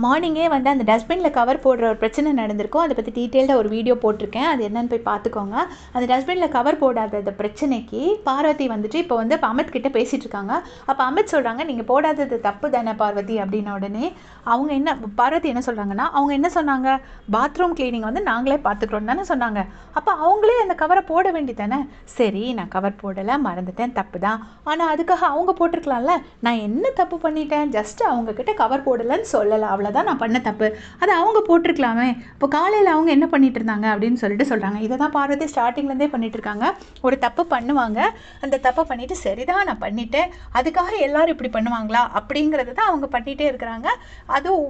மார்னிங்கே வந்து அந்த டஸ்ட்பினில் கவர் போடுற ஒரு பிரச்சனை நடந்திருக்கும். அதை பற்றி டீட்டெயில்டாக ஒரு வீடியோ போட்டிருக்கேன். அது என்னன்னு போய் பார்த்துக்கோங்க. அந்த டஸ்ட்பினில் கவர் போடாத அந்த பிரச்சனைக்கு பார்வதி வந்துட்டு இப்போ வந்து அமித் கிட்ட பேசிகிட்டு இருக்காங்க. அப்போ அமித் சொல்கிறாங்க, நீங்கள் போடாதது தப்பு தானே பார்வதி அப்படின்ன உடனே அவங்க என்ன பார்வதி என்ன சொல்கிறாங்கன்னா, அவங்க என்ன சொன்னாங்க, பாத்ரூம் கிளீனிங் வந்து நாங்களே பார்த்துக்குறோம் தானே சொன்னாங்க. அப்போ அவங்களே அந்த கவரை போட வேண்டி தானே. சரி, நான் கவர் போடலை, மறந்துட்டேன், தப்பு தான். ஆனால் அதுக்காக அவங்க போட்டிருக்கலாம்ல. நான் என்ன தப்பு பண்ணிட்டேன், ஜஸ்ட் அவங்கக்கிட்ட கவர் போடலைன்னு சொல்லலை, அவ்வளோதான் நான் பண்ண தப்பு. அதை அவங்க போட்டிருக்கலாமே. இப்போ காலையில் அவங்க என்ன பண்ணிட்டு இருந்தாங்க அப்படின்னு சொல்லிட்டு சொல்கிறாங்க. இதை தான் பார்வதி ஸ்டார்டிங்லேருந்தே பண்ணிட்டு இருக்காங்க. ஒரு தப்பு பண்ணுவாங்க, அந்த தப்பை பண்ணிவிட்டு சரிதான் நான் பண்ணிட்டேன், அதுக்காக எல்லாரும் இப்படி பண்ணுவாங்களா அப்படிங்கிறது தான் அவங்க பண்ணிகிட்டே இருக்கிறாங்க. அதுவும்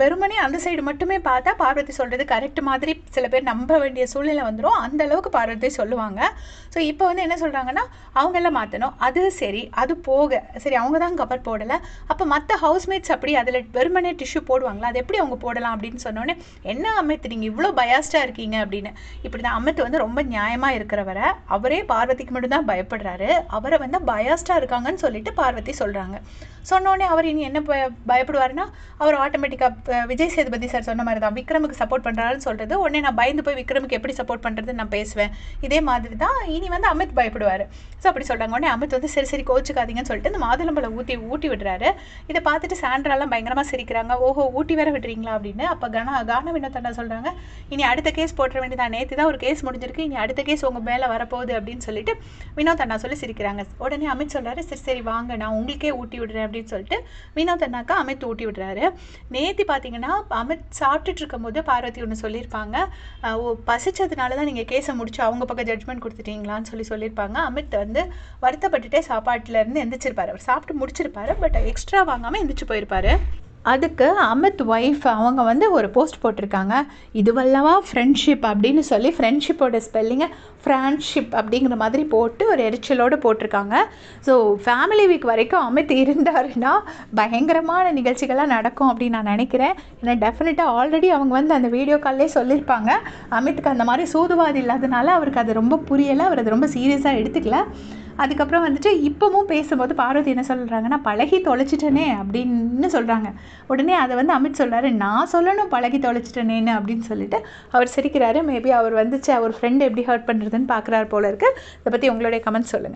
வெறுமனே அந்த சைடு மட்டுமே பார்த்தா பார்வதி சொல்கிறது கரெக்ட் மாதிரி சில பேர் நம்ப வேண்டிய சூழ்நிலை வந்துடும். அந்த அளவுக்கு பார்வதி சொல்லுவாங்க. ஸோ இப்போ வந்து என்ன சொல்கிறாங்கன்னா, அவங்கெல்லாம் மாற்றணும். அது சரி, அது போக சரி அவங்க தான் கவர் போடலை, அப்போ மற்ற ஹவுஸ்மேட்ஸ் அப்படி அதில் வெறுமனே டிஷ்யூ போடுவாங்களா, அது எப்படி அவங்க போடலாம் அப்படின்னு சொன்னோன்னே, என்ன அமித் நீங்கள் இவ்வளோ பயாஸ்டாக இருக்கீங்க அப்படின்னு. இப்படி தான் அமித் வந்து ரொம்ப நியாயமாக இருக்கிறவரை, அவரே பார்வதிக்கு மட்டும்தான் பயப்படுறாரு, அவரை வந்து பயாஸ்டாக இருக்காங்கன்னு சொல்லிட்டு பார்வதி சொல்கிறாங்க. சொன்னோடனே அவர் இனி என்ன பயப்படுவாருன்னா, அவர் ஆட்டோமேட்டிக்காக விஜய் சேதுபதி சார் சொன்ன மாதிரி தான் விக்ரமுக்கு சப்போர்ட் பண்ணுறாருன்னு சொல்கிறது. உடனே நான் பயந்து போய் விக்ரமுக்கு எப்படி சப்போர்ட் பண்ணுறதுன்னு நான் பேசுவேன். இதே மாதிரி தான் இனி வந்து அமித் பயப்படுவார். ஸோ அப்படி சொல்கிறாங்க. உடனே அமித் வந்து சரி சரி கோச்சுக்காதீங்கன்னு சொல்லிட்டு இந்த மாதுளம்பழம் ஊட்டி விடுறாரு. இதை பார்த்துட்டு சாண்ட்ராலாம் பயங்கரமாக சிரிக்கிறாங்க. ஓஹோ, ஊட்டி வேற விடுறீங்களா அப்படின்னு. அப்போ கான வினோத் அண்ணா சொல்கிறாங்க, இனி அடுத்த கேஸ் போட்டுற வேண்டியதான், நேற்று தான் ஒரு கேஸ் முடிஞ்சிருக்கு, இனி அடுத்த கேஸ் உங்கள் மேலே வரப்போகுது அப்படின்னு சொல்லிட்டு வினோத் அண்ணா சொல்லி சிரிக்கிறாங்க. உடனே அமித் சொல்கிறாரு, சரி சரி வாங்க நான் உங்களுக்கே ஊட்டி விடுறேன் அப்படின்னு சொல்லிட்டு வினோத் அண்ணாக்கா அமித் ஊட்டி விடுறாரு. நேற்று பார்த்தீங்கன்னா அமித் சாப்பிட்டுட்டு இருக்கும்போது பார்வதி ஒன்று சொல்லியிருப்பாங்க, பசிச்சதுனால தான் நீங்கள் கேஸை முடிச்சு அவங்க பக்கம் ஜட்ஜ்மெண்ட் கொடுத்துட்டீங்களான்னு சொல்லியிருப்பாங்க. அமித் வந்து வருத்தப்பட்டுட்டே சாப்பாட்டிலேருந்து எந்திரிச்சிருப்பாரு. அவர் சாப்பிட்டு முடிச்சிருப்பாரு, பட் எக்ஸ்ட்ரா வாங்காமல் எந்திரிச்சு போயிருப்பாரு. அதுக்கு அமித் ஒய்ஃப் அவங்க வந்து ஒரு போஸ்ட் போட்டிருக்காங்க, இதுவல்லவா ஃப்ரெண்ட்ஷிப் அப்படின்னு சொல்லி ஃப்ரெண்ட்ஷிப்போட ஸ்பெல்லிங்கை ஃப்ரெண்ட்ஷிப் அப்படிங்கிற மாதிரி போட்டு ஒரு எரிச்சலோடு போட்டிருக்காங்க. ஸோ ஃபேமிலி வீக் வரைக்கும் அமித் இருந்தாருன்னா பயங்கரமான நிகழ்ச்சிகள்லாம் நடக்கும் அப்படின்னு நான் நினைக்கிறேன். ஏன்னா டெஃபினட்டாக ஆல்ரெடி அவங்க வந்து அந்த வீடியோ கால்லே சொல்லியிருப்பாங்க, அமித்துக்கு அந்த மாதிரி சூதுவாதி இல்லாதனால அவருக்கு அது ரொம்ப புரியலை, அவர் அது ரொம்ப சீரியஸாக எடுத்துக்கல. அதுக்கப்புறம் வந்துட்டு இப்போவும் பேசும்போது பார்வதி என்ன சொல்கிறாங்கன்னா, பழகி தொலைச்சிட்டனே அப்படின்னு சொல்கிறாங்க. உடனே அதை வந்து அமித் சொல்கிறாரு, நான் சொல்லணும் பழகி தொலைச்சிட்டனேன்னு அப்படின்னு சொல்லிட்டு அவர் சிரிக்கிறாரு. மேபி அவர் வந்துச்சு அவர் ஃப்ரெண்ட் எப்படி ஹர்ட் பண்ணுறதுன்னு பார்க்குறாரு போல இருக்குது. இதை பற்றி உங்களுடைய கமெண்ட் சொல்லுங்கள்.